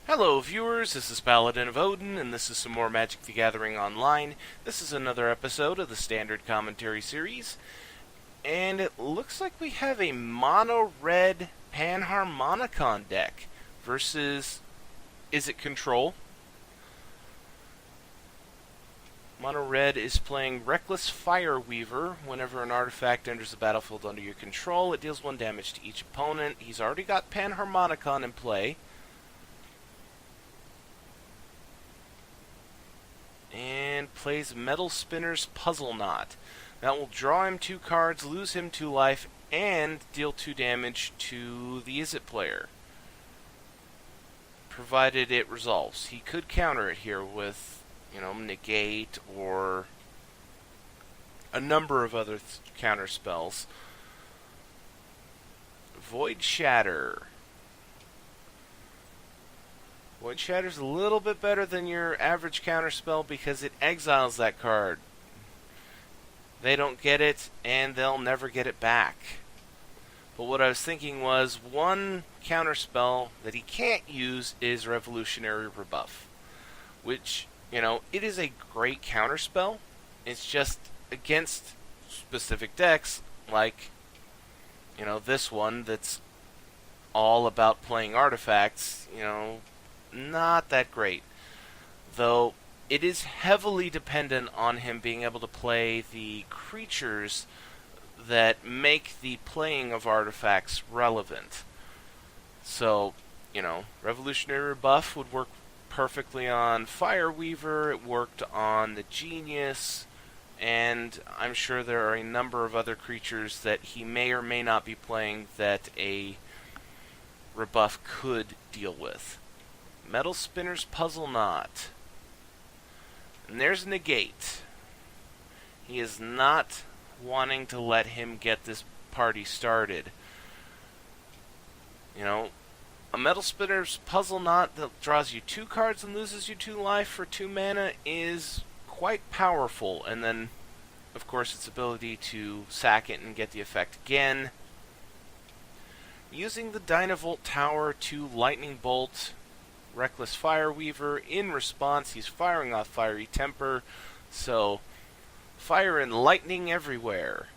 Hello viewers, this is Paladin of Odin, and this is some more Magic the Gathering Online. This is another episode of the Standard Commentary Series, and it looks like we have a mono-red Panharmonicon deck versus Izzet Control. Mono-red is playing Reckless Fireweaver. Whenever an artifact enters the battlefield under your control, it deals 1 damage to each opponent. He's already got Panharmonicon in play. And plays Metal Spinner's Puzzle Knot. That will draw him 2 cards, lose him 2 life, and deal 2 damage to the Izzet player, provided it resolves. He could counter it here with, negate or a number of other counter spells. Void Shatter. Void Shatter's a little bit better than your average counterspell because it exiles that card. They don't get it, and they'll never get it back. But what I was thinking was, one counterspell that he can't use is Revolutionary Rebuff. Which, it is a great counterspell. It's just against specific decks, like, this one that's all about playing artifacts, not that great. Though it is heavily dependent on him being able to play the creatures that make the playing of artifacts relevant. So, Revolutionary Rebuff would work perfectly on Fireweaver, it worked on the Genius, and I'm sure there are a number of other creatures that he may or may not be playing that a rebuff could deal with. Metal Spinner's Puzzle Knot. And there's Negate. He is not wanting to let him get this party started. A Metal Spinner's Puzzle Knot that draws you 2 cards and loses you 2 life for 2 mana is quite powerful. And then, of course, its ability to sack it and get the effect again. Using the Dynavolt Tower to Lightning Bolt Reckless Fireweaver. In response, he's firing off Fiery Temper, so fire and lightning everywhere.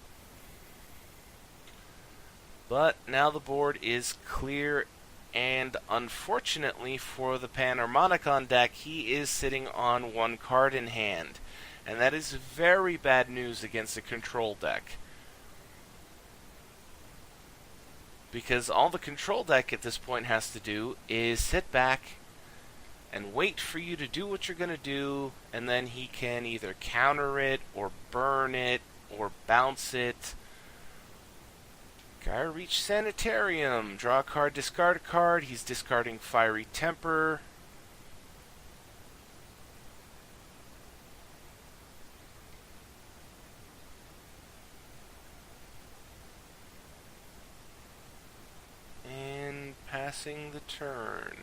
But now the board is clear, and unfortunately for the Panharmonicon deck, he is sitting on 1 card in hand, and that is very bad news against a control deck. Because all the control deck at this point has to do is sit back and wait for you to do what you're going to do, and then he can either counter it, or burn it, or bounce it. Gyre Reach Sanitarium. Draw a card, discard a card. He's discarding Fiery Temper. And passing the turn.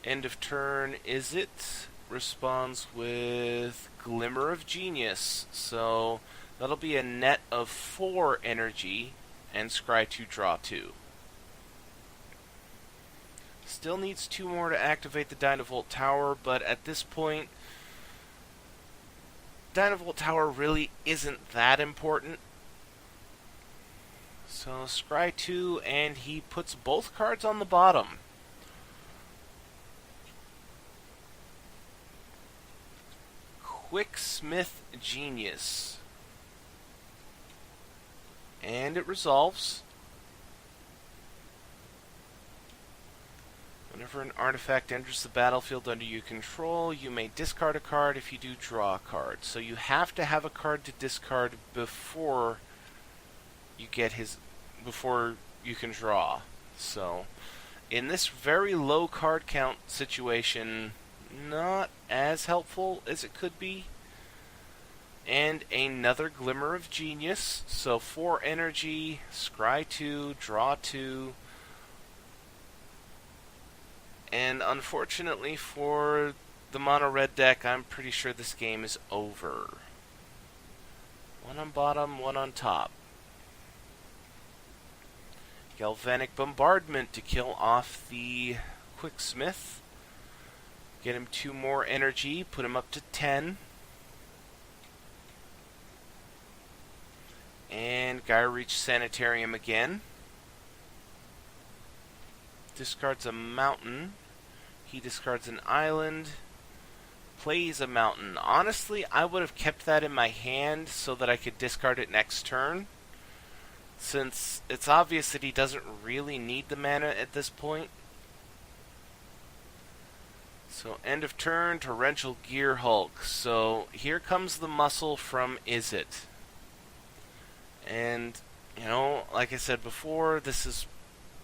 End of turn, Izzet responds with Glimmer of Genius. So that'll be a net of 4 energy, and scry 2, draw 2. Still needs 2 more to activate the Dynavolt Tower, but at this point, Dynavolt Tower really isn't that important. So scry 2, and he puts both cards on the bottom. Quicksmith Genius. And it resolves. Whenever an artifact enters the battlefield under your control, you may discard a card. If you do, draw a card. So you have to have a card to discard before you can draw. So in this very low card count situation, not as helpful as it could be. And another Glimmer of Genius. So 4 energy, scry 2, draw 2. And unfortunately for the mono-red deck, I'm pretty sure this game is over. 1 on bottom, 1 on top. Galvanic Bombardment to kill off the Quicksmith. Get him 2 more energy, put him up to 10. And Gyre Reach Sanitarium again. Discards a mountain. He discards an island. Plays a mountain. Honestly, I would have kept that in my hand so that I could discard it next turn, since it's obvious that he doesn't really need the mana at this point. So end of turn, Torrential Gear Hulk. So here comes the muscle from Izzet. And, you know, like I said before, this is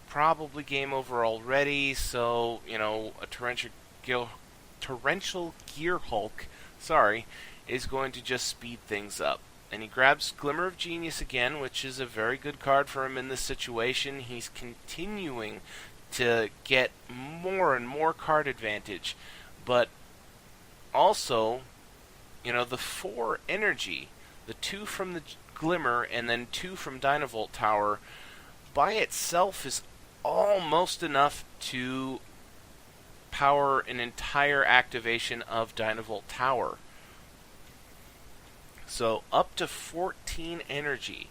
probably game over already, so, you know, a Torrential Gear Hulk, is going to just speed things up. And he grabs Glimmer of Genius again, which is a very good card for him in this situation. He's continuing to get more and more card advantage, but also, you know, the 4 energy, the 2 from the Glimmer and then 2 from Dynavolt Tower, by itself is almost enough to power an entire activation of Dynavolt Tower. So up to 14 energy.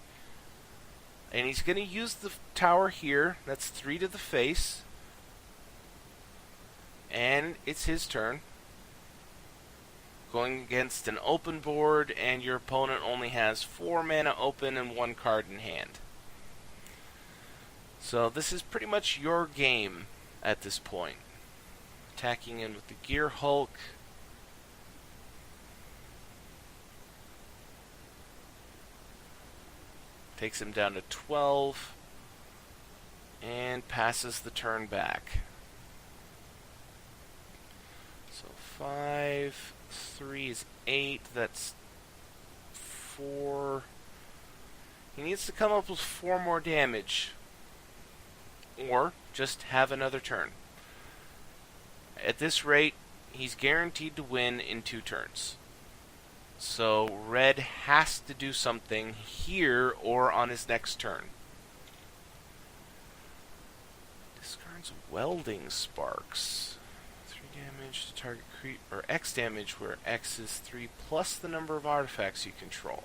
And he's going to use the tower here. That's 3 to the face. And it's his turn. Going against an open board, and your opponent only has 4 mana open and 1 card in hand. So this is pretty much your game at this point. Attacking in with the Gear Hulk. Takes him down to 12. And passes the turn back. So 5, 3 is 8, that's 4. He needs to come up with 4 more damage. Or just have another turn. At this rate, he's guaranteed to win in 2 turns. So red has to do something here or on his next turn. Discards Welding Sparks. 3 damage to target or X damage, where X is 3 plus the number of artifacts you control.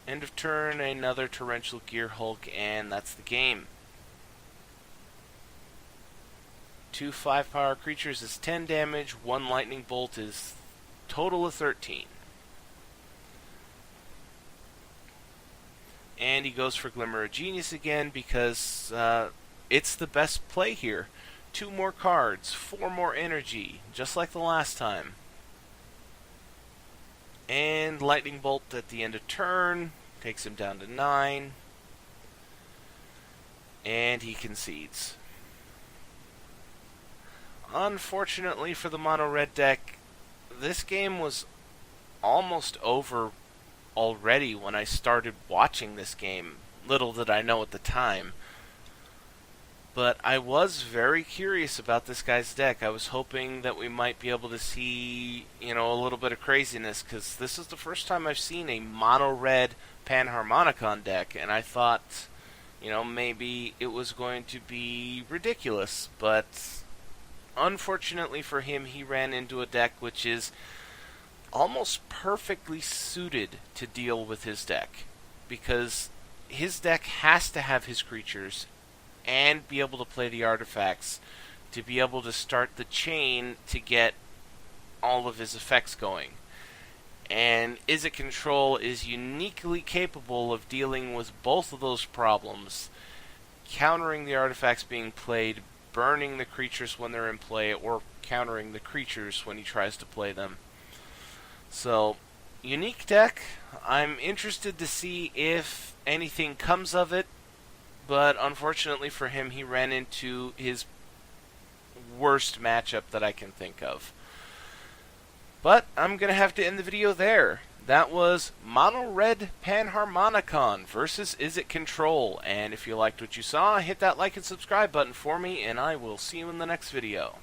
End of turn, another Torrential Gear Hulk, and that's the game. 2 5-power creatures is 10 damage, 1 Lightning Bolt is total of 13. And he goes for Glimmer of Genius again because it's the best play here. 2 more cards, 4 more energy, just like the last time. And Lightning Bolt at the end of turn takes him down to 9. And he concedes. Unfortunately for the mono red deck, this game was almost over already when I started watching this game. Little did I know at the time. But I was very curious about this guy's deck. I was hoping that we might be able to see, you know, a little bit of craziness, because this is the first time I've seen a mono-red Panharmonicon deck, and I thought, you know, maybe it was going to be ridiculous. But unfortunately for him, he ran into a deck which is almost perfectly suited to deal with his deck, because his deck has to have his creatures and be able to play the artifacts to be able to start the chain to get all of his effects going. And Izzet Control is uniquely capable of dealing with both of those problems, countering the artifacts being played, burning the creatures when they're in play, or countering the creatures when he tries to play them. So, unique deck. I'm interested to see if anything comes of it, but unfortunately for him, he ran into his worst matchup that I can think of. But I'm going to have to end the video there. That was Mono Red Panharmonicon versus Izzet Control. And if you liked what you saw, hit that like and subscribe button for me, and I will see you in the next video.